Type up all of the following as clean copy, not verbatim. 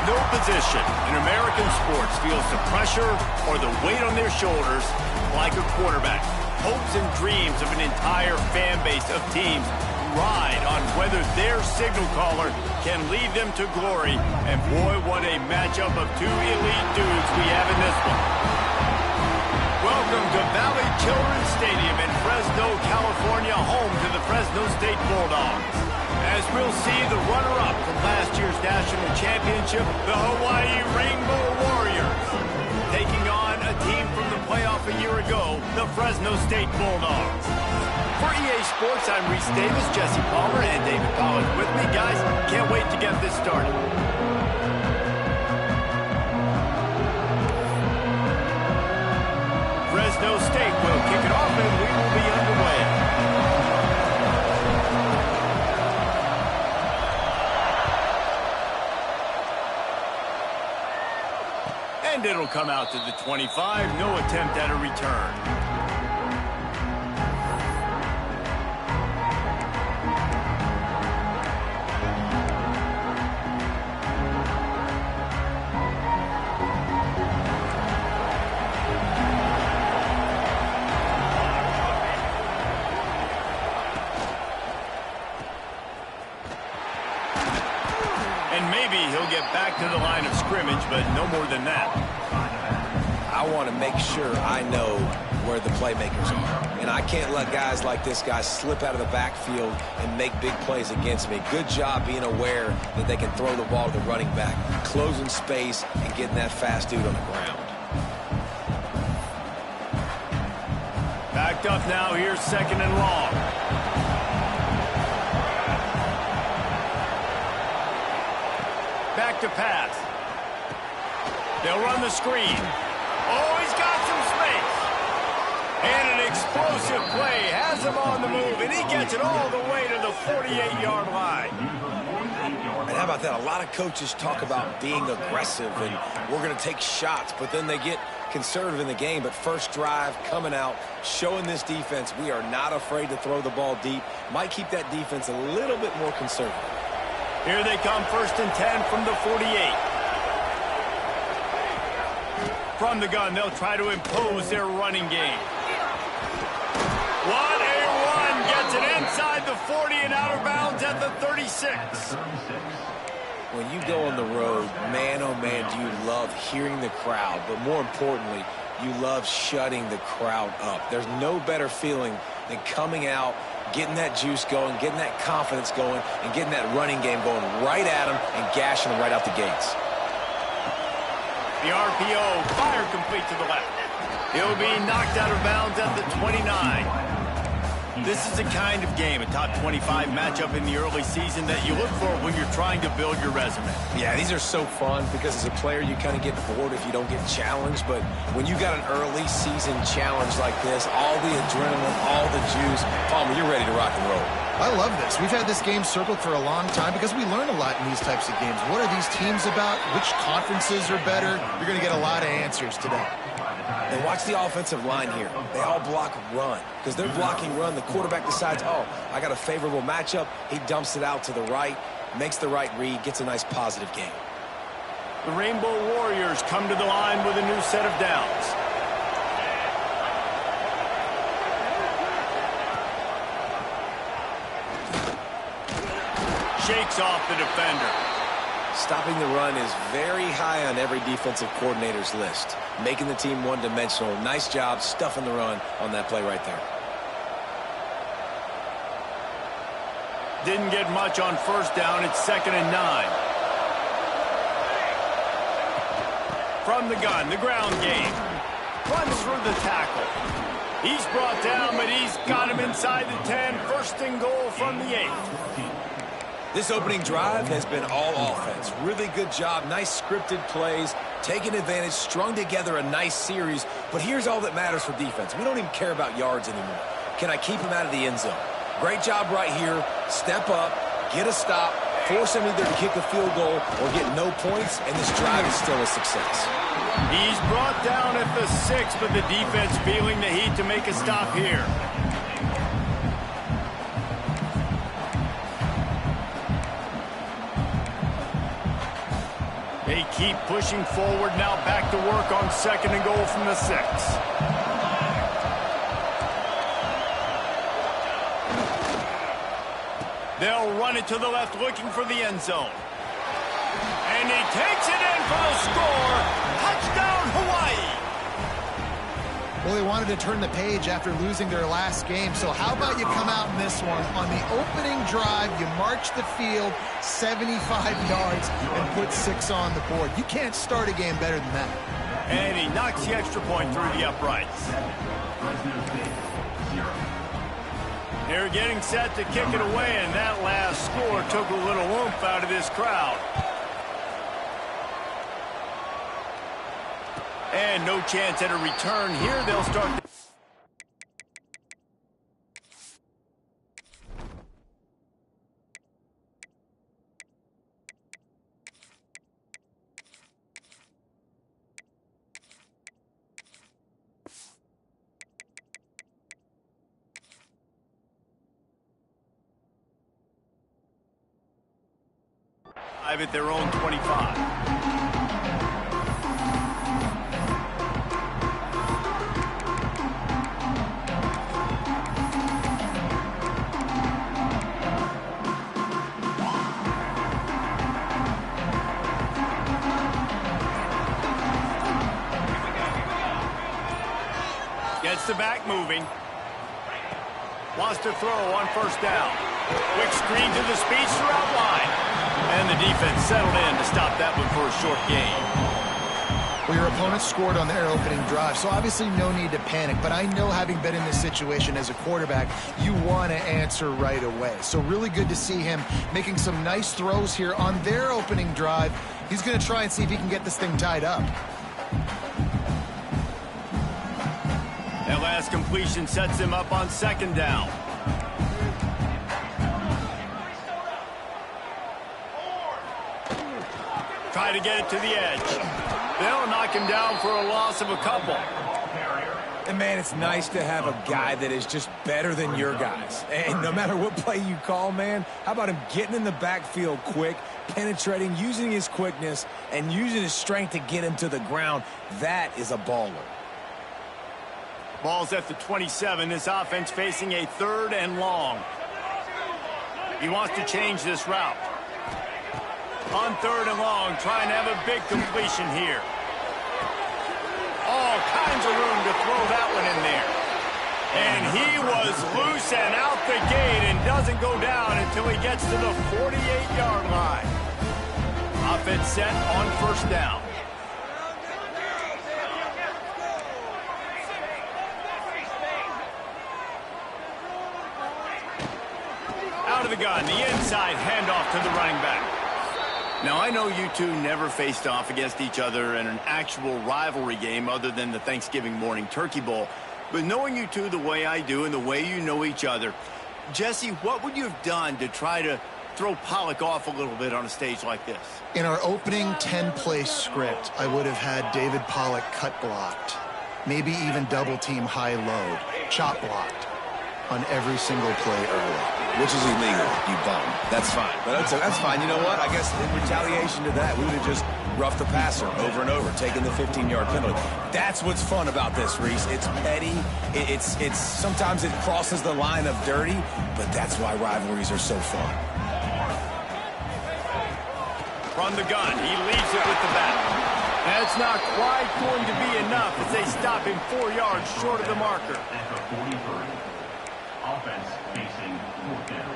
no position in American sports feels the pressure or the weight on their shoulders like a quarterback. Hopes and dreams of an entire fan base of teams ride on whether their signal caller can lead them to glory. And boy, what a matchup of two elite dudes we have in this one. Welcome to Valley Children's Stadium in Fresno, California, home to the Fresno State Bulldogs. As we'll see the runner-up from last year's national championship, the Hawaii Rainbow Warriors, taking on a team from the playoff a year ago, the Fresno State Bulldogs. For EA Sports, I'm Reese Davis, Jesse Palmer, and David Collins with me. Guys, can't wait to get this started. Fresno State will kick it off, and we will be underway. And it'll come out to the 25. No attempt at a return. Back to the line of scrimmage, but no more than that. I want to make sure I know where the playmakers are. And I can't let guys like this guy slip out of the backfield and make big plays against me. Good job being aware that they can throw the ball to the running back, closing space, and getting that fast dude on the ground. Backed up now. Here's second and long. Back to pass. They'll run the screen. Oh, he's got some space. And an explosive play has him on the move, and he gets it all the way to the 48-yard line. And how about that? A lot of coaches talk about being aggressive and we're going to take shots, but then they get conservative in the game. But first drive, coming out, showing this defense we are not afraid to throw the ball deep. Might keep that defense a little bit more conservative. Here they come, first and 10 from the 48. From the gun, they'll try to impose their running game. What a run! Gets it inside the 40 and out of bounds at the 36. When you go on the road, man, oh man, do you love hearing the crowd. But more importantly, you love shutting the crowd up. There's no better feeling than coming out, getting that juice going, getting that confidence going, and getting that running game going right at them and gashing them right out the gates. The RPO, fire complete to the left. He'll be knocked out of bounds at the 29. This is the kind of game, a top 25 matchup in the early season that you look for when you're trying to build your resume. Yeah, these are so fun because as a player you kind of get bored if you don't get challenged, but when you got an early season challenge like this, all the adrenaline, all the juice, Palmer, you're ready to rock and roll. I love this. We've had this game circled for a long time because we learn a lot in these types of games. What are these teams about? Which conferences are better? You're going to get a lot of answers today. And watch the offensive line here. They all block run. Because they're blocking run, the quarterback decides, oh, I got a favorable matchup. He dumps it out to the right, makes the right read, gets a nice positive game. The Rainbow Warriors come to the line with a new set of downs. Shakes off the defender. Stopping the run is very high on every defensive coordinator's list. Making the team one-dimensional. Nice job stuffing the run on that play right there. Didn't get much on first down. It's second and 9. From the gun, the ground game. Runs through the tackle. He's brought down, but he's got him inside the 10. First and goal from the 8. This opening drive has been all offense. Really good job. Nice scripted plays. Taking advantage. Strung together a nice series. But here's all that matters for defense. We don't even care about yards anymore. Can I keep him out of the end zone? Great job right here. Step up. Get a stop. Force him either to kick a field goal or get no points. And this drive is still a success. He's brought down at the 6, but the defense feeling the heat to make a stop here. They keep pushing forward now, back to work on 2nd and goal from the 6. They'll run it to the left, looking for the end zone. And he takes it in for the score. Touchdown, Hawaii. Well, they wanted to turn the page after losing their last game, so how about you come out in this one? On the opening drive, you march the field 75 yards and put 6 on the board. You can't start a game better than that. And he knocks the extra point through the uprights. They're getting set to kick it away, and that last score took a little oomph out of this crowd. And no chance at a return here. They'll start. At their own 25. Gets the back moving. Wants to throw on 1st down. Quick screen to the speedster outline. And the defense settled in to stop that one for a short gain. Well, your opponent scored on their opening drive, so obviously no need to panic. But I know, having been in this situation as a quarterback, you want to answer right away. So really good to see him making some nice throws here on their opening drive. He's going to try and see if he can get this thing tied up. That last completion sets him up on 2nd down. Try to get it to the edge. They'll knock him down for a loss of a couple. And, man, it's nice to have a guy that is just better than your guys. And no matter what play you call, man, how about him getting in the backfield quick, penetrating, using his quickness, and using his strength to get him to the ground? That is a baller. Ball's at the 27. This offense facing a 3rd and long. He wants to change this route. On 3rd and long, trying to have a big completion here. All kinds of room to throw that one in there. And he was loose and out the gate and doesn't go down until he gets to the 48-yard line. Offense set on 1st down. Out of the gun, the inside handoff to the running back. Now, I know you two never faced off against each other in an actual rivalry game other than the Thanksgiving morning Turkey Bowl. But knowing you two the way I do and the way you know each other, Jesse, what would you have done to try to throw Pollock off a little bit on a stage like this? In our opening 10-play script, I would have had David Pollock cut blocked, maybe even double-team high-load, chop blocked on every single play early. Which is illegal, you bum. That's fine. But that's fine. You know what? I guess in retaliation to that, we would have just roughed the passer over and over, taking the 15-yard penalty. That's what's fun about this, Reese. It's petty. It's sometimes it crosses the line of dirty, but that's why rivalries are so fun. From the gun, he leaves it with the bat. That's not quite going to be enough as they stop him 4 yards short of the marker. At the 41st, offense facing 4th down.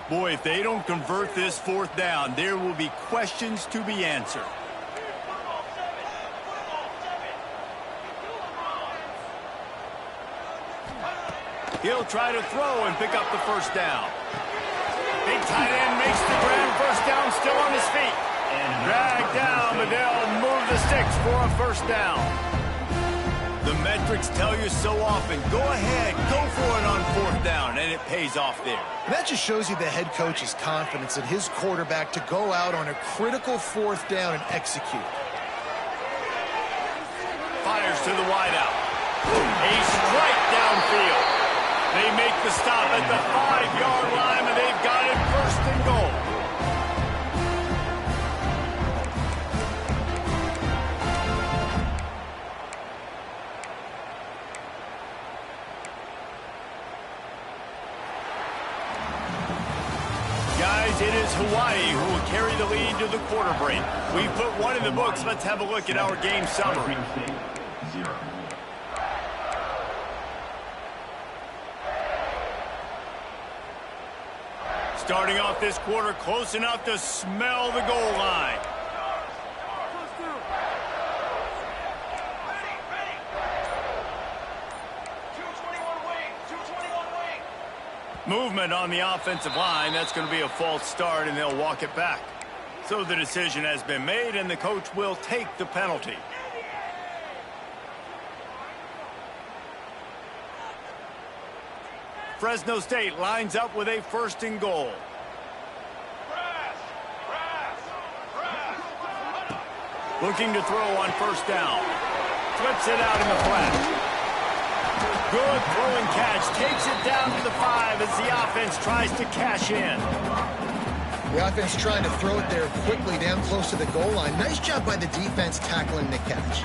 Boy, if they don't convert this 4th down, there will be questions to be answered. He'll try to throw and pick up the 1st down. Big tight end makes the grab. 1st down, still on his feet. Dragged down, but they'll move the sticks for a 1st down. The metrics tell you so often. Go ahead, go for it on 4th down, and it pays off there. And that just shows you the head coach's confidence in his quarterback to go out on a critical 4th down and execute. Fires to the wideout. A strike downfield. They make the stop at the 5-yard line, and they've got it 1st and goal. Guys, it is Hawaii who will carry the lead to the quarter break. We put one in the books. Let's have a look at our game summary. Starting off this quarter close enough to smell the goal line. Movement on the offensive line. That's going to be a false start, and they'll walk it back. So the decision has been made, and the coach will take the penalty. Fresno State lines up with a 1st and goal. Looking to throw on 1st down. Flips it out in the flat. Good throw and catch. Takes it down to the 5 as the offense tries to cash in. The offense trying to throw it there quickly down close to the goal line. Nice job by the defense tackling the catch.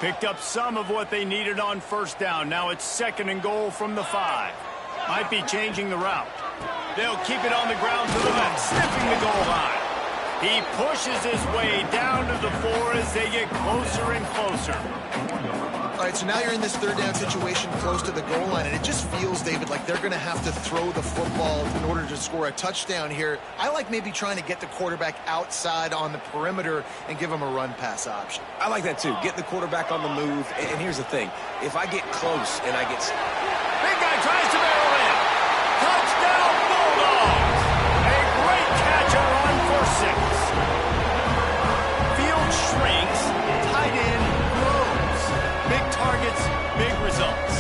Picked up some of what they needed on 1st down. Now it's 2nd and goal from the 5. Might be changing the route. They'll keep it on the ground to the left, sniffing the goal line. He pushes his way down to the 4 as they get closer and closer. All right, so now you're in this 3rd down situation close to the goal line, and it just feels, David, like they're going to have to throw the football in order to score a touchdown here. I like maybe trying to get the quarterback outside on the perimeter and give him a run-pass option. I like that, too. Get the quarterback on the move. And here's the thing. If I get close and I get... Big guy tries to barrel in. Touchdown, Bulldogs. A great catch and run for 6. Field shrinks. Tight end grows. Big targets, big results.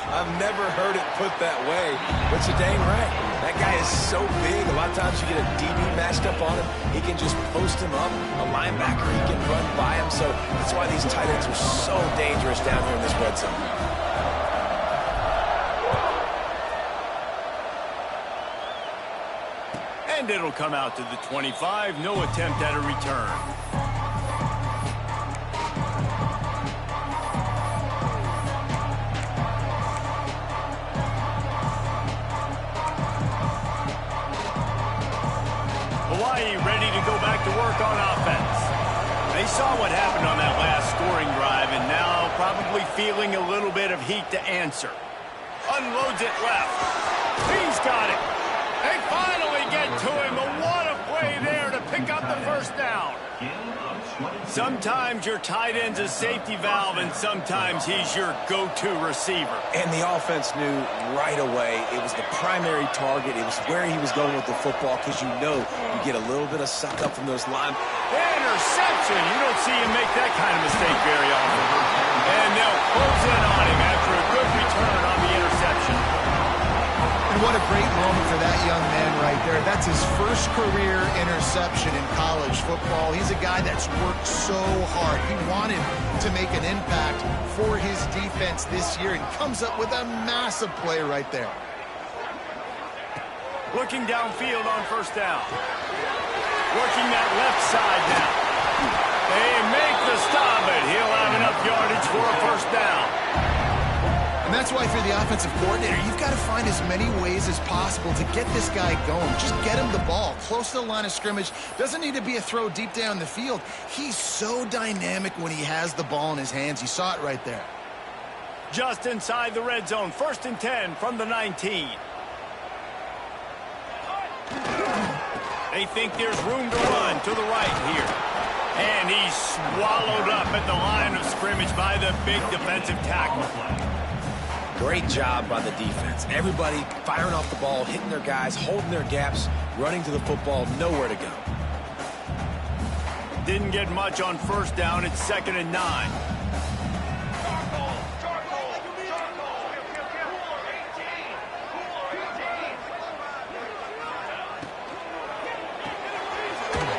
I've never heard it put that way, but you're dang right. That guy is so big. A lot of times you get a DB matched up on him. He can just post him up. A linebacker, he can run by him. So that's why these tight ends are so dangerous down here in this red zone. And it'll come out to the 25. No attempt at a return. Hawaii ready to go back to work on offense. They saw what happened on that last scoring drive and now probably feeling a little bit of heat to answer. Unloads it left. He's got it. They finally get to him. But what a play there to pick up the 1st down. Sometimes your tight end's a safety valve, and sometimes he's your go-to receiver. And the offense knew right away it was the primary target. It was where he was going with the football because you know you get a little bit of suck up from those line. Interception. You don't see him make that kind of mistake very often. And they'll close in on him after a good return on the interception. And what a great moment for that young man right there. That's his first career interception in college football. He's a guy that's worked so hard. He wanted to make an impact for his defense this year and comes up with a massive play right there. Looking downfield on 1st down. Working that left side now. They make the stop, but he'll have enough yardage for a 1st down. And that's why, if you're the offensive coordinator, you've got to find as many ways as possible to get this guy going. Just get him the ball close to the line of scrimmage. Doesn't need to be a throw deep down the field. He's so dynamic when he has the ball in his hands. You saw it right there. Just inside the red zone. 1st and 10 from the 19. They think there's room to run to the right here. And he's swallowed up at the line of scrimmage by the big defensive tackle. Great job by the defense. Everybody firing off the ball, hitting their guys, holding their gaps, running to the football, nowhere to go. Didn't get much on first down. It's 2nd and 9.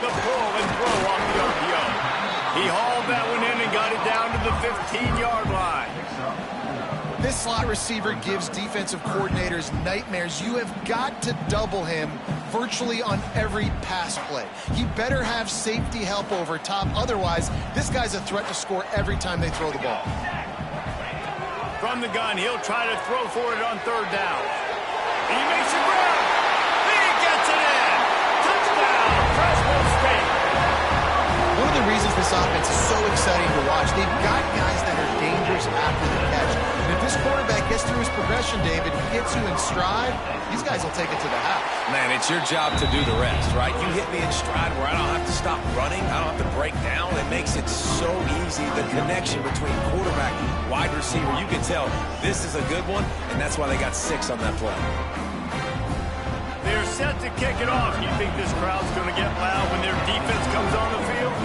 The pull and throw off the RPO. He hauled that one in and got it down to the 15-yard line. This slot receiver gives defensive coordinators nightmares. You have got to double him virtually on every pass play. He better have safety help over top. Otherwise, this guy's a threat to score every time they throw the ball. From the gun, he'll try to throw for it on 3rd down. He makes a grab. He gets it in. Touchdown, Fresno State. One of the reasons this offense is so exciting to watch, they've got guys that are dangerous after the catch. And if this quarterback gets through his progression, David, he gets you in stride, these guys will take it to the house. Man, it's your job to do the rest, right? You hit me in stride where I don't have to stop running. I don't have to break down. It makes it so easy. The connection between quarterback, wide receiver, you can tell this is a good one, and that's why they got 6 on that play. They're set to kick it off. You think this crowd's going to get loud when their defense comes on the field?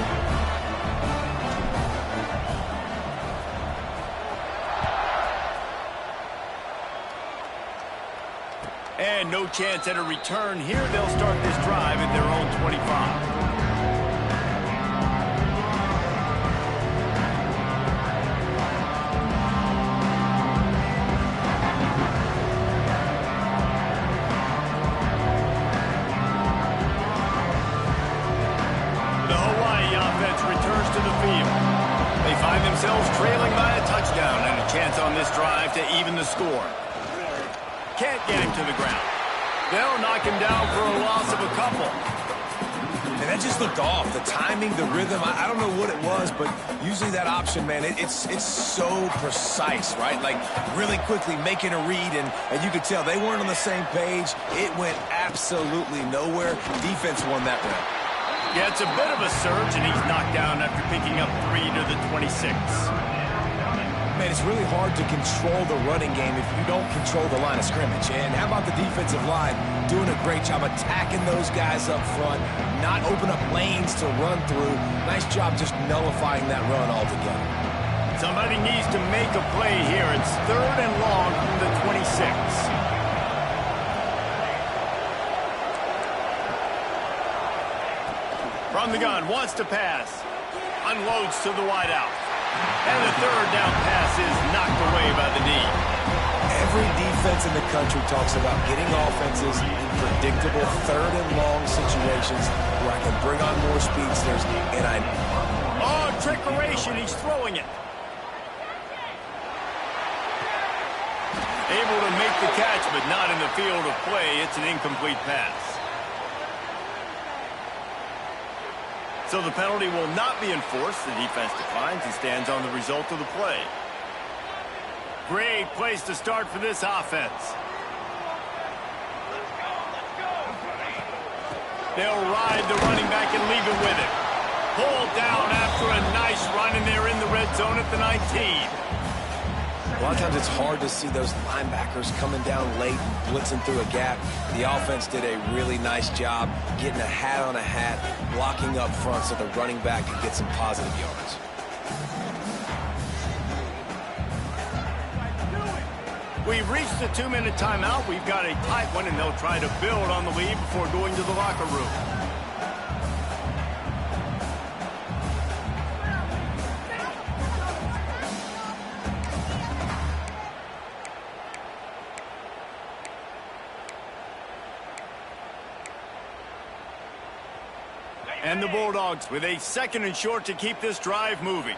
And no chance at a return here. They'll start this drive at their own 25. Returns to the field. They find themselves trailing by a touchdown and a chance on this drive to even the score. Can't get him to the ground. They'll knock him down for a loss of a couple. And that just looked off. The timing, the rhythm, I don't know what it was, but usually that option, man, it's so precise, right? Like really quickly making a read, and you could tell they weren't on the same page. It went absolutely nowhere. Defense won that round. Yeah, it's a bit of a surge, and he's knocked down after picking up 3 to the 26. Man, it's really hard to control the running game if you don't control the line of scrimmage. And how about the defensive line doing a great job attacking those guys up front, not open up lanes to run through. Nice job just nullifying that run altogether. Somebody needs to make a play here. It's 3rd and long from the 26. From the gun, wants to pass. Unloads to the wideout. And the 3rd down pass is knocked away by the knee. Every defense in the country talks about getting offenses in predictable 3rd and long situations where I can bring on more speedsters, and Oh, trickeration, he's throwing it. Able to make the catch, but not in the field of play. It's an incomplete pass. So the penalty will not be enforced. The defense declines and stands on the result of the play. Great place to start for this offense. They'll ride the running back and leave it with it. Pulled down after a nice run, and they're in the red zone at the 19. A lot of times it's hard to see those linebackers coming down late and blitzing through a gap. The offense did a really nice job getting a hat on a hat, blocking up front so the running back could get some positive yards. We've reached the 2-minute timeout. We've got a tight one, and they'll try to build on the lead before going to the locker room. And the Bulldogs with a 2nd and short to keep this drive moving.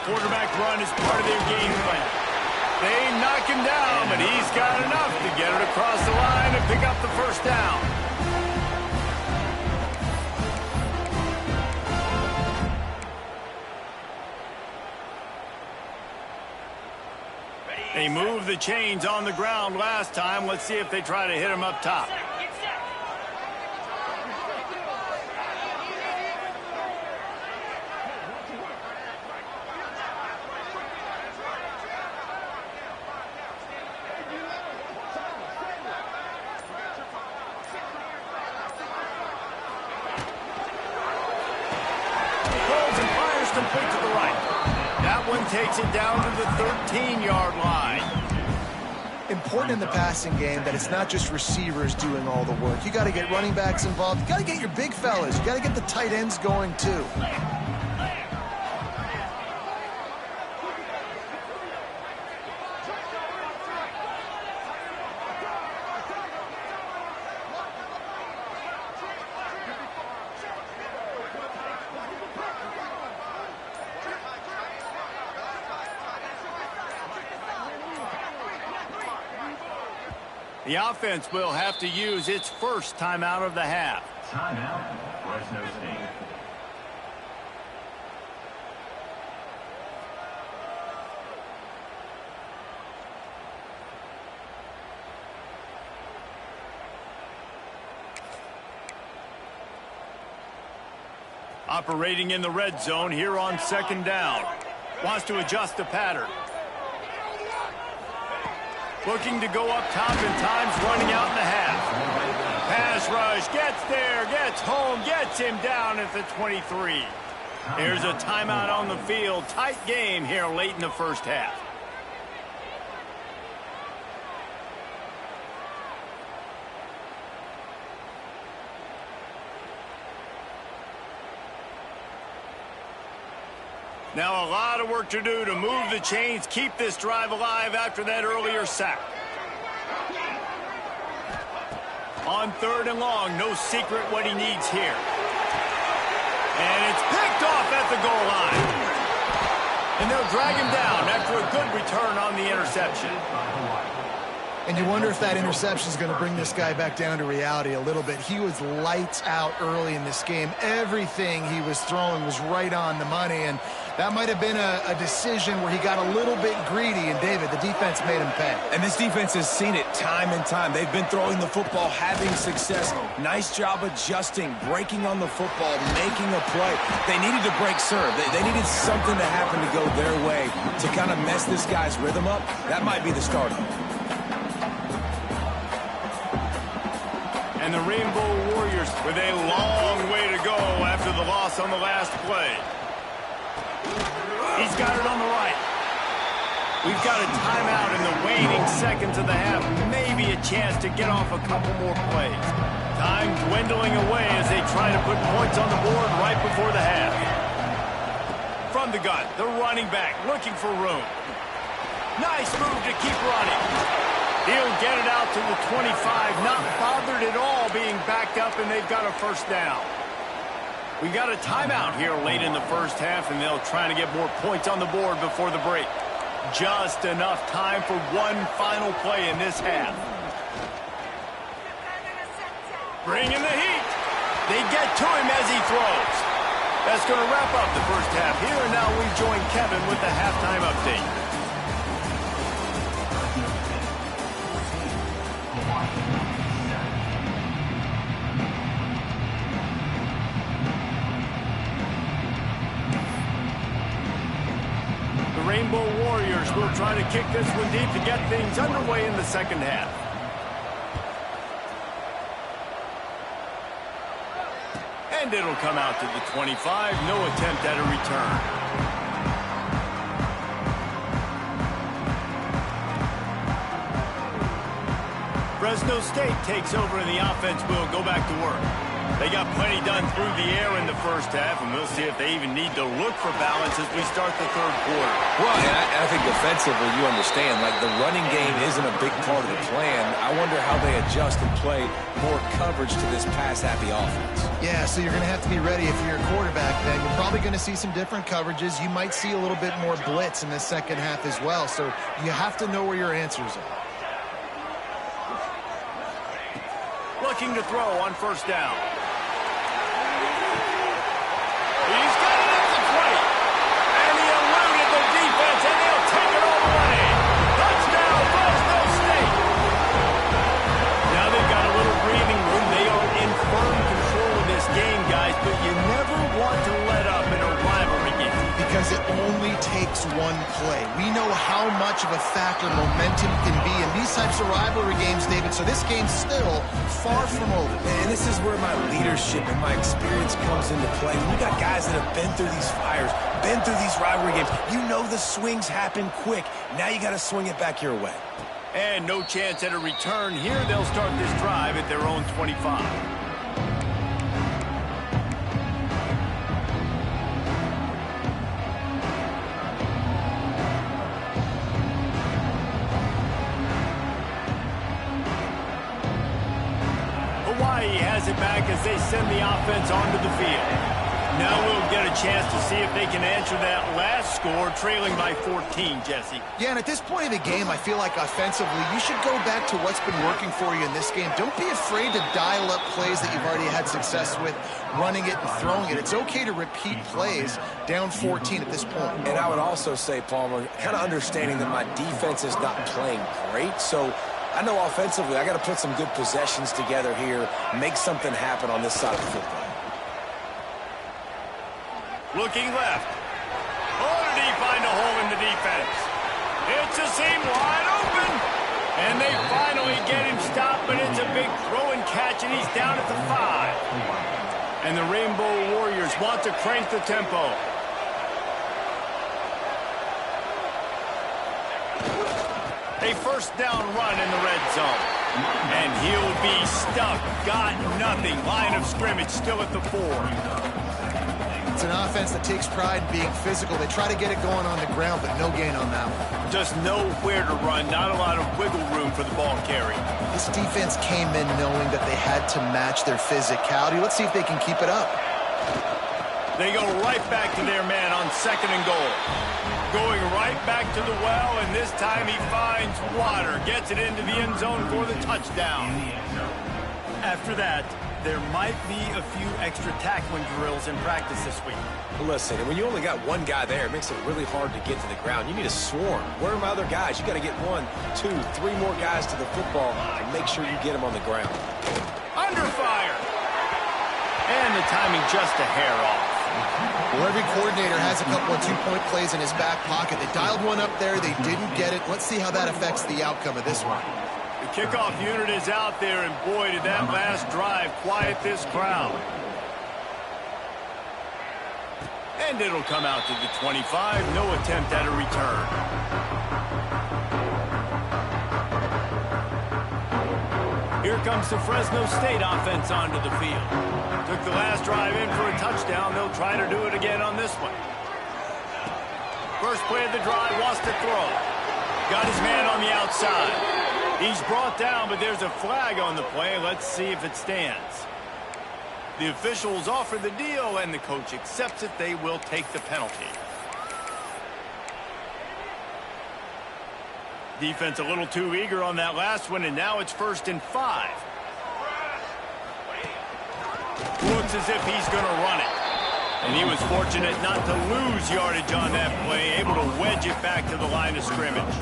Quarterback run is part of their game plan. They knock him down, but he's got enough to get it across the line and pick up the 1st down. They moved the chains on the ground last time. Let's see if they try to hit him up top. one takes it down to the 13-yard line. Important in the passing game that it's not just receivers doing all the work. You got to get running backs involved. You got to get your big fellas. You got to get the tight ends going too. The offense will have to use its first timeout of the half. Timeout, Fresno State. Operating in the red zone here on second down. Wants to adjust the pattern. Looking to go up top in times, running out in the half. Pass rush, gets there, gets home, gets him down at the 23. There's a timeout on the field. Tight game here late in the first half. Now a lot of work to do to move the chains, keep this drive alive after that earlier sack. On third and long, no secret what he needs here. And it's picked off at the goal line. And they'll drag him down after a good return on the interception. And you wonder if that interception is going to bring this guy back down to reality a little bit. He was lights out early in this game. Everything he was throwing was right on the money, and that might have been a decision where he got a little bit greedy, and David, the defense made him pay. And this defense has seen it time and time. They've been throwing the football, having success. Nice job adjusting, breaking on the football, making a play. They needed to break serve. They needed something to happen to go their way to kind of mess this guy's rhythm up. That might be the start of it. And the Rainbow Warriors with a long way to go after the loss on the last play. He's got it on the right. We've got a timeout in the waning seconds of the half. Maybe a chance to get off a couple more plays. Time dwindling away as they try to put points on the board right before the half. From the gun, the running back looking for room. Nice move to keep running. He'll get it out to the 25, not bothered at all being backed up, and they've got a first down. We got a timeout here late in the first half, and they'll try to get more points on the board before the break. Just enough time for one final play in this half. Bringing the heat. They get to him as he throws. That's going to wrap up the first half here, and now we join Kevin with the halftime update. Rainbow Warriors will try to kick this one deep to get things underway in the second half. And it'll come out to the 25. No attempt at a return. Fresno State takes over and the offense will go back to work. They got plenty done through the air in the first half, and we'll see if they even need to look for balance as we start the third quarter. Well, and I think defensively, you understand, like the running game isn't a big part of the plan. I wonder how they adjust and play more coverage to this pass-happy offense. Yeah, so you're going to have to be ready if you're a quarterback then. You're probably going to see some different coverages. You might see a little bit more blitz in the second half as well, so you have to know where your answers are. Looking to throw on first down. He's got it at the 20. And he eluded the defense, and he'll take it all the way. Touchdown, Fresno State. Now they've got a little breathing room. They are in firm control of this game, guys, but you never want to let up in a rivalry game. Because it only takes one play. We know how much much of a factor momentum can be in these types of rivalry games, David. So this game's still far from over. And this is where my leadership and my experience comes into play. When you got guys that have been through these fires, been through these rivalry games, you know the swings happen quick. Now you got to swing it back your way. And no chance at a return here. They'll start this drive at their own 25. Hawaii has it back as they send the offense onto the field. Now we'll get a chance to see if they can answer that last score, trailing by 14, Jesse. Yeah, and at this point of the game, I feel like offensively, you should go back to what's been working for you in this game. Don't be afraid to dial up plays that you've already had success with, running it and throwing it. It's okay to repeat plays down 14 at this point. And I would also say, Palmer, kind of understanding that my defense is not playing great, so I know offensively I got to put some good possessions together here, make something happen on this side of the football. Looking left. Oh, did he find a hole in the defense? It's a seam wide open. And they finally get him stopped, but it's a big throw and catch, and he's down at the 5. And the Rainbow Warriors want to crank the tempo. A first down run in the red zone. And he'll be stuck. Got nothing. Line of scrimmage still at the 4. It's an offense that takes pride in being physical. They try to get it going on the ground, but no gain on that one. Just nowhere to run. Not a lot of wiggle room for the ball carry. This defense came in knowing that they had to match their physicality. Let's see if they can keep it up. They go right back to their man on 2nd and goal. Going right back to the well, and this time he finds water. Gets it into the end zone for the touchdown. After that, there might be a few extra tackling drills in practice this week. Listen, when you only got one guy there, it makes it really hard to get to the ground. You need a swarm. Where are my other guys? You got to get 1, 2, 3 more guys to the football and make sure you get them on the ground. Under fire. And the timing just a hair off. Well, every coordinator has a couple of two-point plays in his back pocket. They dialed one up there. They didn't get it. Let's see how that affects the outcome of this one. The kickoff unit is out there, and boy, did that last drive quiet this crowd. And it'll come out to the 25. No attempt at a return. Here comes the Fresno State offense onto the field. Took the last drive in for a touchdown. They'll try to do it again on this one. First play of the drive, wants to throw. Got his man on the outside. He's brought down, but there's a flag on the play. Let's see if it stands. The officials offer the deal, and the coach accepts it. They will take the penalty. Defense a little too eager on that last one, and now it's 1st and 5. Looks as if he's going to run it. And he was fortunate not to lose yardage on that play, able to wedge it back to the line of scrimmage.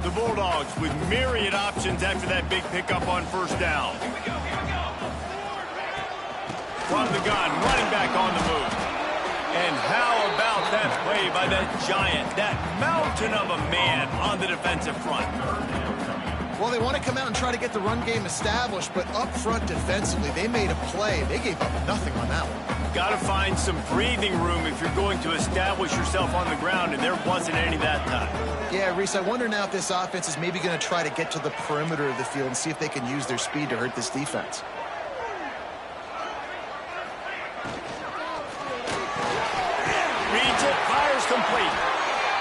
The Bulldogs with myriad options after that big pickup on 1st down. From the gun, running back on the move. And how about that play by that giant, that mountain of a man on the defensive front? Well, they want to come out and try to get the run game established, but up front defensively, they made a play. They gave up nothing on that one. Got to find some breathing room if you're going to establish yourself on the ground, and there wasn't any that time. Yeah, Reese, I wonder now if this offense is maybe going to try to get to the perimeter of the field and see if they can use their speed to hurt this defense. Reads it, fires complete.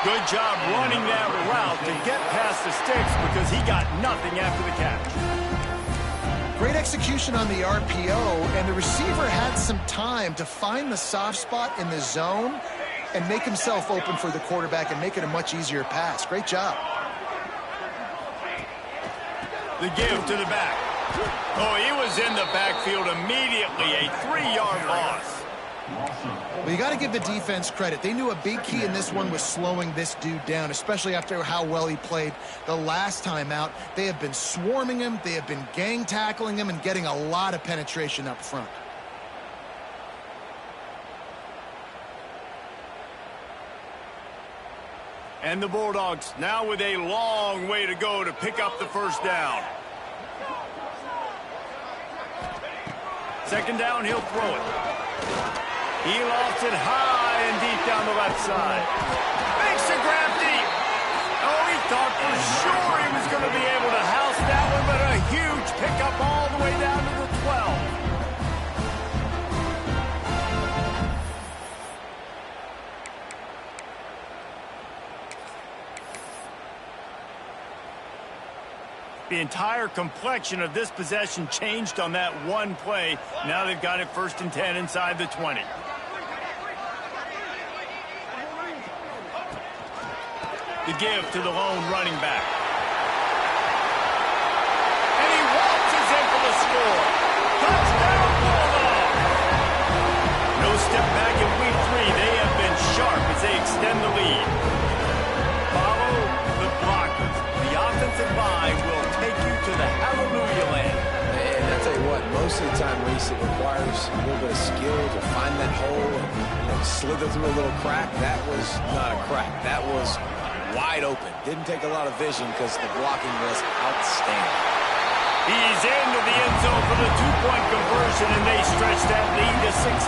Good job running that route to get past the sticks because he got nothing after the catch. Great execution on the RPO, and the receiver had some time to find the soft spot in the zone and make himself open for the quarterback and make it a much easier pass. Great job. The give to the back. Oh, he was in the backfield immediately. A 3-yard loss. Well, you got to give the defense credit. They knew a big key in this one was slowing this dude down, especially after how well he played the last time out. They have been swarming him. They have been gang tackling him and getting a lot of penetration up front. And the Bulldogs now with a long way to go to pick up the first down. Second down, he'll throw it. He lofts it high and deep down the left side. Makes the grab deep. Oh, he thought for sure he was going to be able to house that one, but a huge pickup all the way down to the 12. The entire complexion of this possession changed on that one play. Now they've got it 1st and 10 inside the 20. The give to the lone running back. And he waltzes in for the score. Touchdown, Bulldogs! No step back in week 3. They have been sharp as they extend the lead. Follow the blockers. The offensive line will take you to the hallelujah land. And I tell you what, most of the time, Reese, it requires a little bit of skill to find that hole and slither through a little crack. That was not a crack. That was wide open. Didn't take a lot of vision because the blocking was outstanding. He's into the end zone for the 2-point conversion, and they stretch that lead to 16.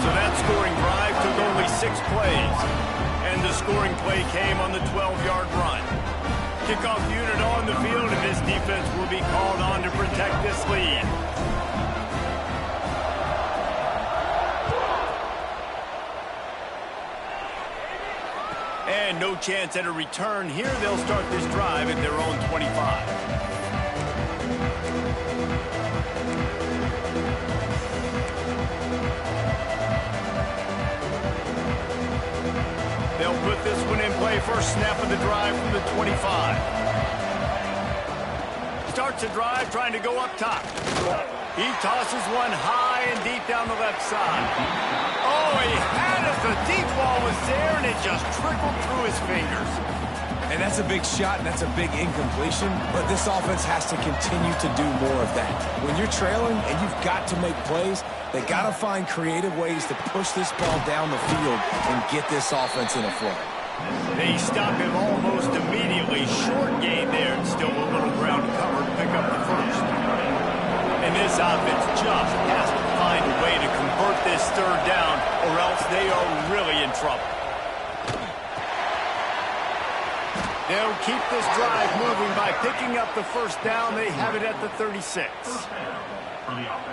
So that scoring drive took only 6 plays. And the scoring play came on the 12-yard run. Kickoff unit on the field, and this defense will be called on to protect this lead. And no chance at a return here. They'll start this drive at their own 25. They'll put this one in play. First snap of the drive from the 25. Starts a drive trying to go up top. He tosses one high and deep down the left side. Oh, he had it. The deep ball was there, and it just trickled through his fingers. And that's a big shot, and that's a big incompletion, but this offense has to continue to do more of that. When you're trailing and you've got to make plays, they got to find creative ways to push this ball down the field and get this offense in a flow. They stop him almost immediately. Short gain there, and still a little ground cover to pick up the first. And this offense just has to find a way to convert this third down, or else they are really in trouble. They'll keep this drive moving by picking up the first down. They have it at the 36.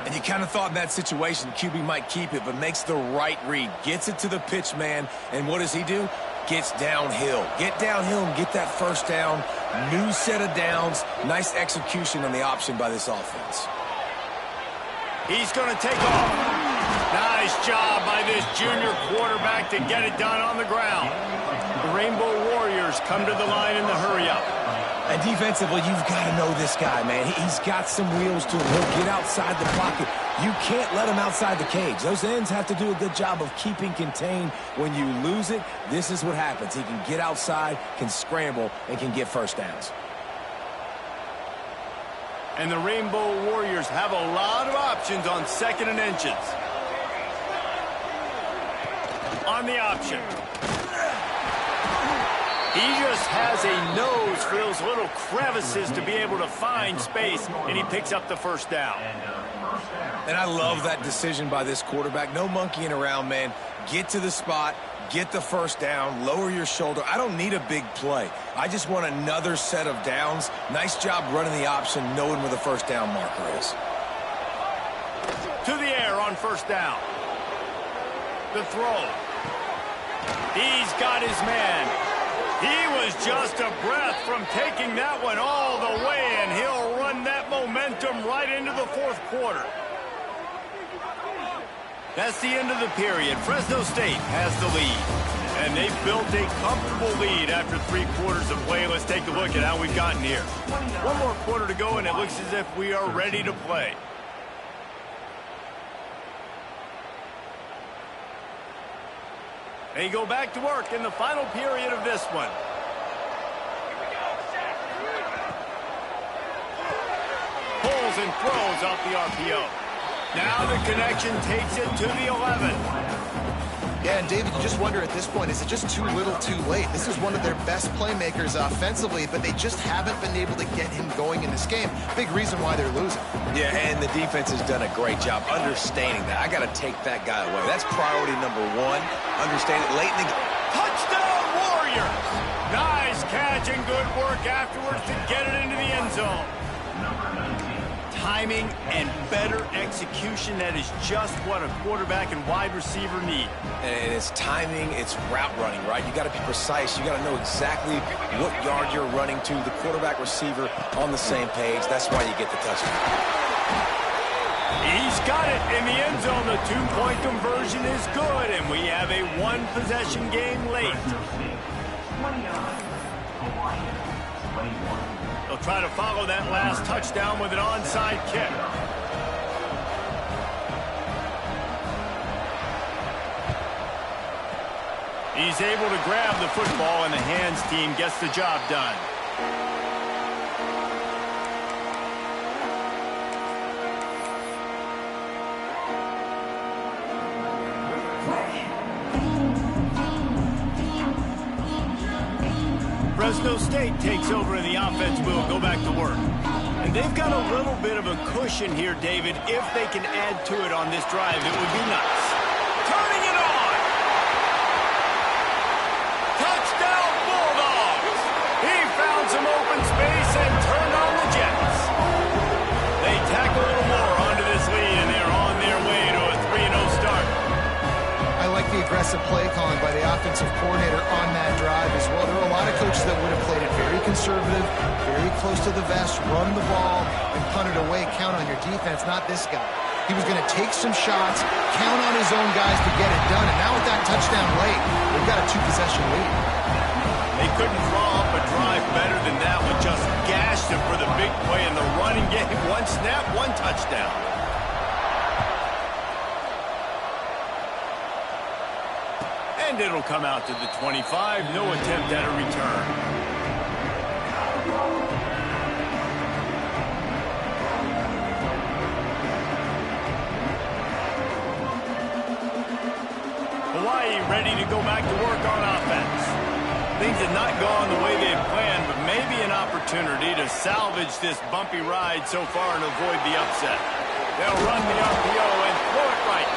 And you kind of thought in that situation QB might keep it, but makes the right read. Gets it to the pitch man, and what does he do? Gets downhill. Get downhill and get that first down. New set of downs. Nice execution on the option by this offense. He's going to take off. Nice job by this junior quarterback to get it done on the ground. The Rainbow Warriors come to the line in the hurry-up. And defensively, you've got to know this guy, man. He's got some wheels to him. He'll get outside the pocket. You can't let him outside the cage. Those ends have to do a good job of keeping contained. When you lose it, this is what happens. He can get outside, can scramble, and can get first downs. And the Rainbow Warriors have a lot of options on 2nd and inches. On the option. He just has a nose for those little crevices to be able to find space, and he picks up the first down. And I love that decision by this quarterback. No monkeying around, man. Get to the spot, get the first down, lower your shoulder. I don't need a big play. I just want another set of downs. Nice job running the option, knowing where the first down marker is. To the air on first down. The throw. He's got his man. He was just a breath from taking that one all the way, and he'll run that momentum right into the 4th quarter. That's the end of the period. Fresno State has the lead, and they've built a comfortable lead after 3 quarters of play. Let's take a look at how we've gotten here. One more quarter to go, and it looks as if we are ready to play. They go back to work in the final period of this one. Pulls and throws off the RPO. Now the connection takes it to the 11. Yeah, and David, you just wonder at this point, is it just too little too late? This is one of their best playmakers offensively, but they just haven't been able to get him going in this game. Big reason why they're losing. Yeah, and the defense has done a great job understanding that. I got to take that guy away. That's priority number one. Understand it late in the game. Touchdown, Warriors! Nice catch and good work afterwards to get it into the end zone. Timing and better execution, that is just what a quarterback and wide receiver need. And it's timing, it's route running, right? You got to be precise. You got to know exactly what yard you're running to. The quarterback receiver on the same page. That's why you get the touchdown. He's got it in the end zone. The two-point conversion is good, and we have a one-possession game late. They'll try to follow that last touchdown with an onside kick. He's able to grab the football, and the hands team gets the job done. Fresno State takes over and the offense will go back to work. And they've got a little bit of a cushion here, David. If they can add to it on this drive, it would be nice. Turning it on! Touchdown Bulldogs! He found some open space and turned on the Jets. They tack a little more onto this lead, and they're on their way to a 3-0 start. I like the aggressive play calling by the offensive coordinator on that drive as well. There are a lot of coaches that would have played it very conservative, very close to the vest, run the ball, and punt it away, count on your defense, not this guy. He was going to take some shots, count on his own guys to get it done, and now with that touchdown late, they've got a two-possession lead. They couldn't draw up a drive better than that one, just gashed him for the big play in the running game. One snap, one touchdown. And it'll come out to the 25. No attempt at a return. Hawaii ready to go back to work on offense. Things have not gone the way they had planned, but maybe an opportunity to salvage this bumpy ride so far and avoid the upset. They'll run the RPO and throw it right.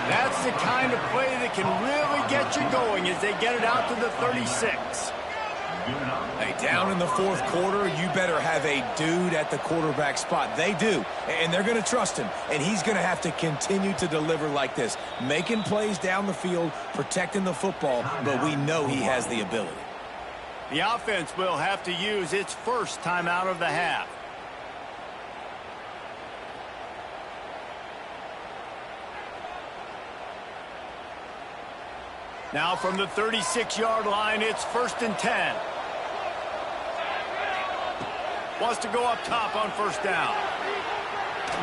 That's the kind of play that can really get you going as they get it out to the 36. Hey, down in the fourth quarter, you better have a dude at the quarterback spot. They do, and they're going to trust him, and he's going to have to continue to deliver like this, making plays down the field, protecting the football, but we know he has the ability. The offense will have to use its first timeout of the half. Now from the 36-yard line, it's 1st and 10. Wants to go up top on first down.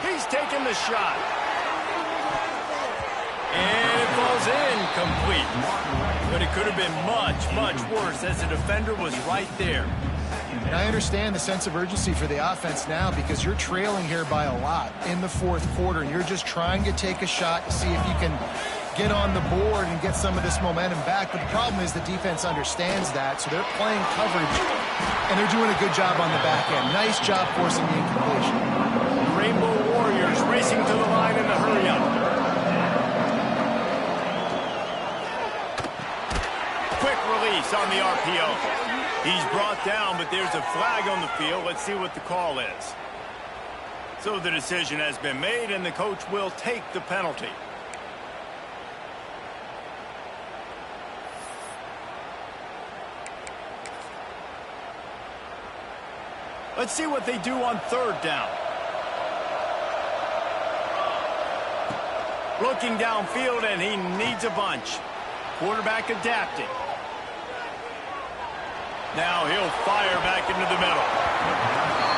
He's taking the shot. And it falls incomplete. But it could have been much, much worse as the defender was right there. And I understand the sense of urgency for the offense now because you're trailing here by a lot in the fourth quarter, and you're just trying to take a shot to see if you can get on the board and get some of this momentum back. But the problem is the defense understands that, so they're playing coverage, and they're doing a good job on the back end. Nice job forcing the incompletion. Rainbow Warriors racing to the line in the hurry-up. Quick release on the RPO. He's brought down, but there's a flag on the field. Let's see what the call is. So the decision has been made, and the coach will take the penalty. Let's see what they do on third down. Looking downfield, and he needs a bunch. Quarterback adapting. Now he'll fire back into the middle.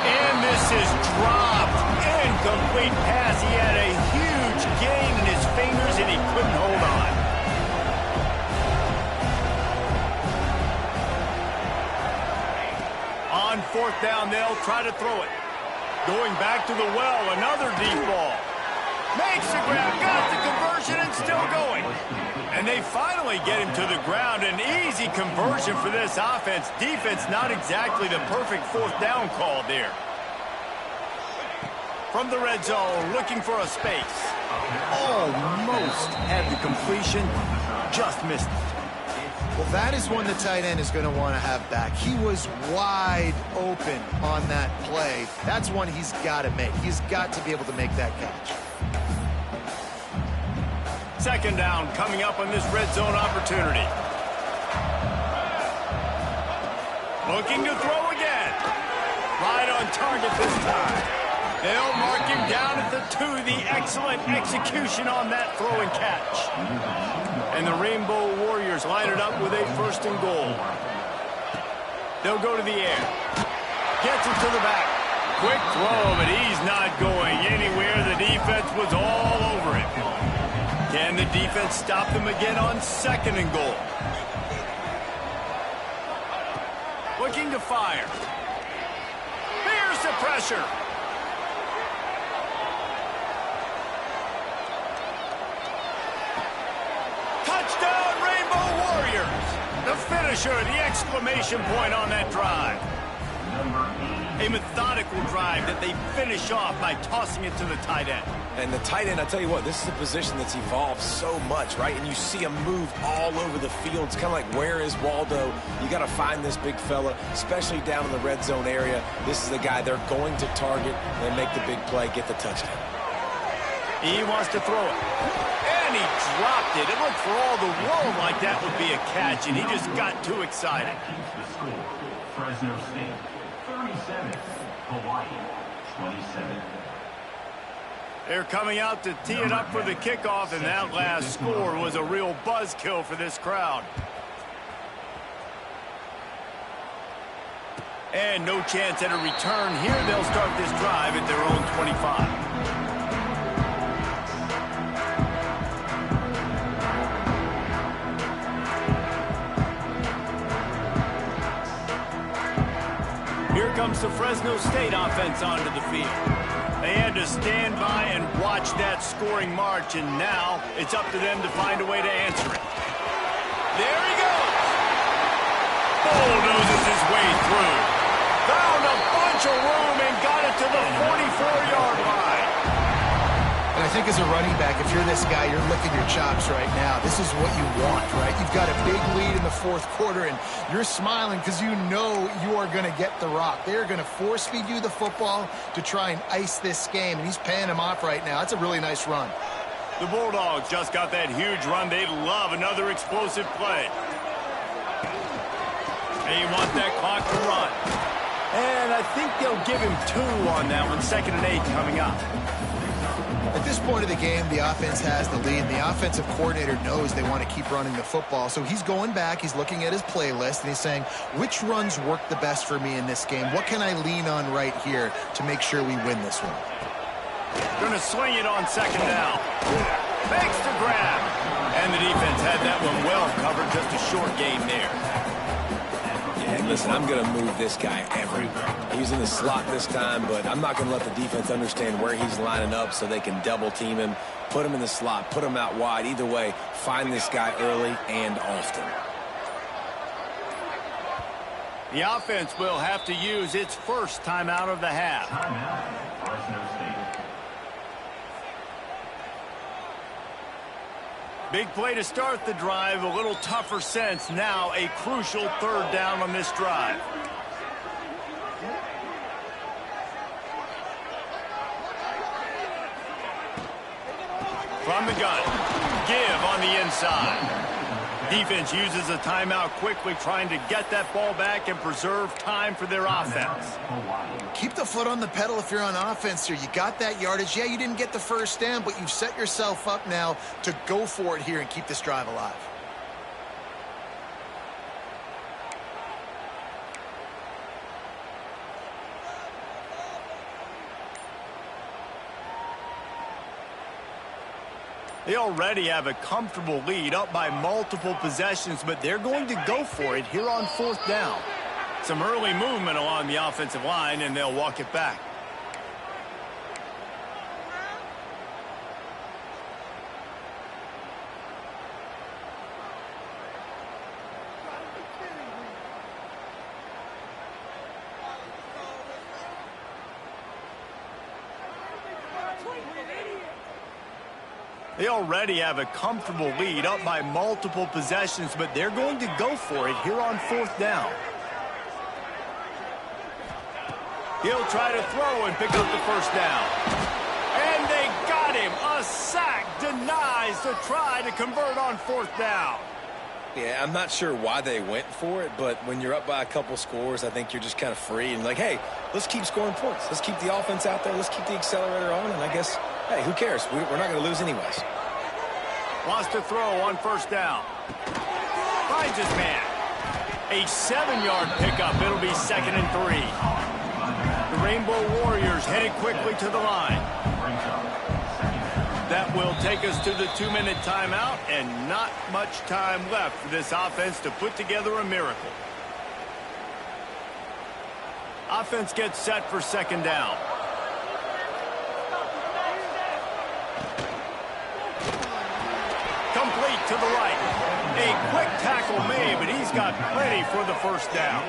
And this is dropped. Incomplete pass. He had a huge gain in his fingers, and he couldn't hold on. On fourth down, they'll try to throw it. Going back to the well, another deep ball. Makes the grab, got the conversion, and still going. And And they finally get him to the ground. An easy conversion for this offense. Defense, not exactly the perfect fourth down call there. From the red zone, looking for a space. Almost had the completion, just missed it. Well, that is one the tight end is going to want to have back. He was wide open on that play. That's one he's got to make. He's got to be able to make that catch. Second down coming up on this red zone opportunity. Looking to throw again. Right on target this time. They'll mark him down at the 2. The excellent execution on that throw and catch. And the Rainbow Warriors line it up with a 1st and goal. They'll go to the air. Gets it to the back. Quick throw, but he's not going anywhere. The defense was all over him. Can the defense stop them again on 2nd and goal? Looking to fire. Here's the pressure. Touchdown, Rainbow Warriors. The finisher, the exclamation point on that drive. A methodical drive that they finish off by tossing it to the tight end. And the tight end, I'll tell you what, this is a position that's evolved so much, right? And you see him move all over the field. It's kind of like, where is Waldo? You got to find this big fella, especially down in the red zone area. This is the guy they're going to target and make the big play, get the touchdown. He wants to throw it. And he dropped it. It looked for all the world like that would be a catch, and he just got too excited. Keeps the score. Fresno State, 37. Hawaii, 27. They're coming out to tee it up for the kickoff, and that last score was a real buzzkill for this crowd. And no chance at a return here. They'll start this drive at their own 25. Here comes the Fresno State offense onto the field. They had to stand by and watch that scoring march, and now it's up to them to find a way to answer it. There he goes. Bulldozes his way through. Found a bunch of room and got it to the 44-yard line. And I think as a running back, if you're this guy, you're licking your chops right now. This is what you want, right? You've got a big lead in the 4th quarter, and you're smiling because you know you are going to get the rock. They're going to force-feed you the football to try and ice this game, and he's paying him off right now. That's a really nice run. The Bulldogs just got that huge run. They love another explosive play. They want that clock to run. And I think they'll give him 2 on that one. 2nd and 8 coming up. At this point of the game, the offense has the lead, and the offensive coordinator knows they want to keep running the football. So he's going back, he's looking at his playlist, and he's saying, which runs work the best for me in this game? What can I lean on right here to make sure we win this one? Going to swing it on 2nd down. Makes the grab. And the defense had that one well covered, just a short gain there. And listen, I'm going to move this guy everywhere. He's in the slot this time, but I'm not going to let the defense understand where he's lining up so they can double team him, put him in the slot, put him out wide. Either way, find this guy early and often. The offense will have to use its first timeout of the half. Timeout, Fresno State. Big play to start the drive, a little tougher sense. Now a crucial 3rd down on this drive. From the gun, give on the inside. Defense uses a timeout quickly, trying to get that ball back and preserve time for their offense. Keep the foot on the pedal if you're on offense here. You got that yardage. Yeah, you didn't get the first down, but you've set yourself up now to go for it here and keep this drive alive. They already have a comfortable lead, up by multiple possessions, but they're going to go for it here on 4th down. Some early movement along the offensive line, and they'll walk it back. They already have a comfortable lead, up by multiple possessions, but they're going to go for it here on 4th down. He'll try to throw and pick up the 1st down. And they got him. A sack denies the try to convert on 4th down. Yeah, I'm not sure why they went for it, but when you're up by a couple scores, I think you're just kind of free and like, hey, let's keep scoring points. Let's keep the offense out there. Let's keep the accelerator on, and I guess, hey, who cares? We're not going to lose anyways. Wants to throw on 1st down. Finds his man. A 7-yard pickup. It'll be 2nd and 3. The Rainbow Warriors headed quickly to the line. That will take us to the 2-minute timeout, and not much time left for this offense to put together a miracle. Offense gets set for 2nd down. Complete to the right. A quick tackle made, but he's got plenty for the 1st down.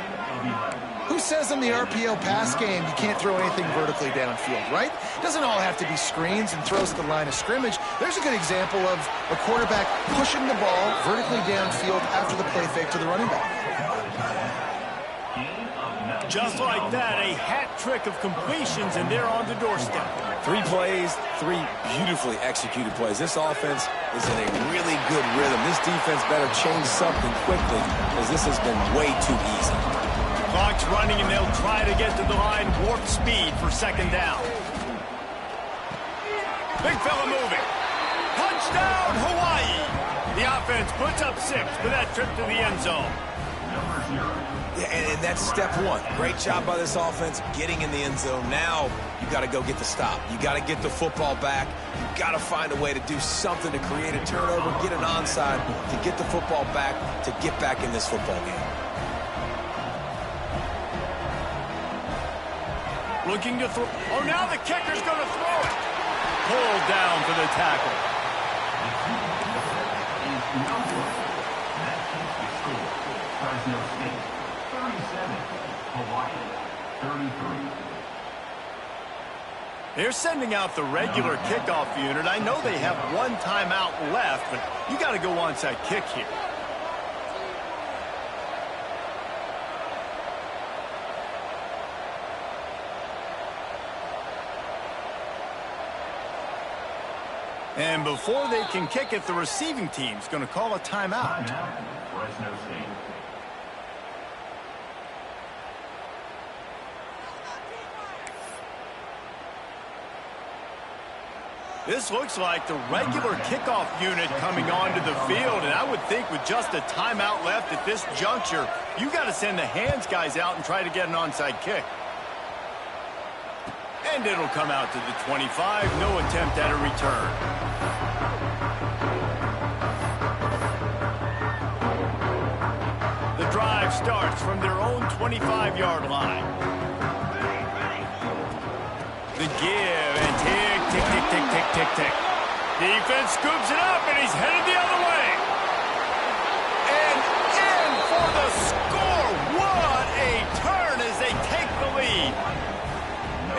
Who says in the RPO pass game you can't throw anything vertically downfield, right? It doesn't all have to be screens and throws to the line of scrimmage. There's a good example of a quarterback pushing the ball vertically downfield after the play fake to the running back. Just like that, a hat trick of completions, and they're on the doorstep. 3 plays, 3 beautifully executed plays. This offense is in a really good rhythm. This defense better change something quickly, as this has been way too easy. Clock's running, and they'll try to get to the line. Warp speed for 2nd down. Big fella moving. Touchdown, Hawaii. The offense puts up 6 for that trip to the end zone. Yeah, and that's step 1. Great job by this offense getting in the end zone. Now you got to go get the stop. You got to get the football back. You got to find a way to do something to create a turnover, get an onside, to get the football back, to get back in this football game. Looking to throw. Oh, now the kicker's going to throw it. Pulled down for the tackle. Fresno State, 37. Hawaii, 33. They're sending out the regular kickoff unit. I know they have 1 timeout left, but you got to go onside kick here. And before they can kick it, the receiving team's going to call a timeout. Fresno State. This looks like the regular kickoff unit coming onto the field, and I would think with just a timeout left at this juncture, you got to send the hands guys out and try to get an onside kick. And it'll come out to the 25. No attempt at a return. The drive starts from their own 25-yard line. The give and tick, tick, tick, tick, tick, tick, tick. Defense scoops it up, and he's headed the other way. And in for the score. What a turn as they take the lead.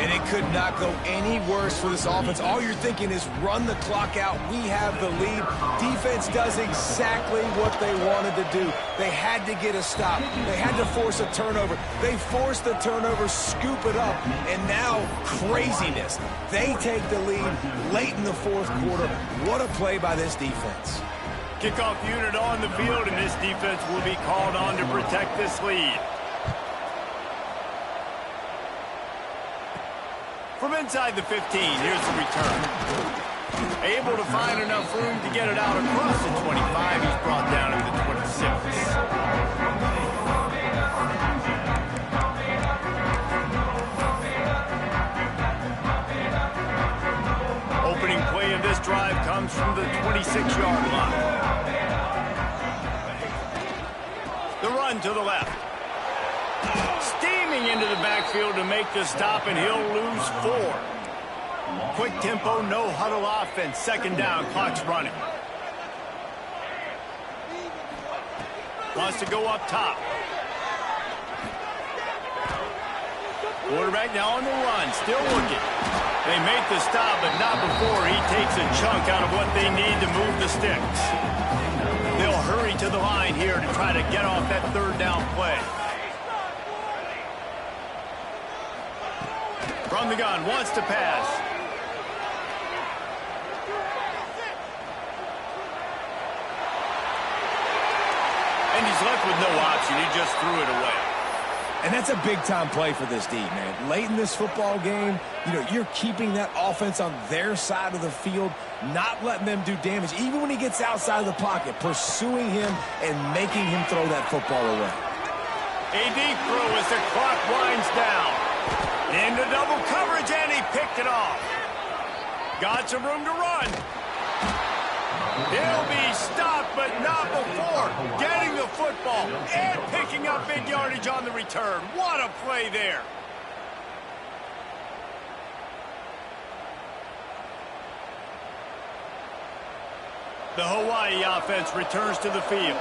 And it could not go any worse for this offense. All you're thinking is run the clock out. We have the lead. Defense does exactly what they wanted to do. They had to get a stop. They had to force a turnover. They forced the turnover, scoop it up, and now craziness. They take the lead late in the 4th quarter. What a play by this defense. Kickoff unit on the field, and this defense will be called on to protect this lead. From inside the 15, here's the return. Able to find enough room to get it out across the 25. He's brought down to the 26. Opening play of this drive comes from the 26-yard line. The run to the left. Steaming into the backfield to make the stop, and he'll lose 4. Quick tempo, no huddle offense. 2nd down, clock's running. Wants to go up top. Quarterback now on the run, still looking. They make the stop, but not before he takes a chunk out of what they need to move the sticks. They'll hurry to the line here to try to get off that third down play. From the gun, wants to pass. And he's left with no option. He just threw it away. And that's a big-time play for this D, man. Late in this football game, you're keeping that offense on their side of the field, not letting them do damage. Even when he gets outside of the pocket, pursuing him and making him throw that football away. A deep throw as the clock winds down. Into double coverage, and he picked it off. Got some room to run. He'll be stopped, but not before getting the football and picking up big yardage on the return. What a play there. The Hawaii offense returns to the field.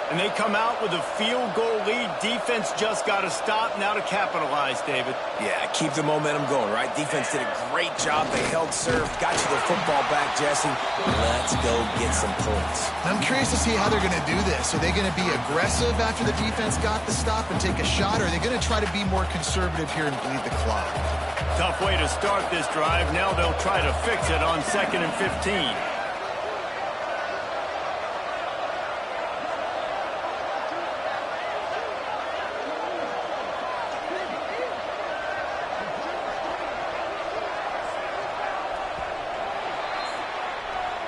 And they come out with a field goal lead. Defense just got to stop now to capitalize, David. Yeah, keep the momentum going, right? Defense did a great job. They held serve, got you the football back, Jesse. Let's go get some points. I'm curious to see how they're going to do this. Are they going to be aggressive after the defense got the stop and take a shot, or are they going to try to be more conservative here and bleed the clock? Tough way to start this drive. Now they'll try to fix it on 2nd and 15.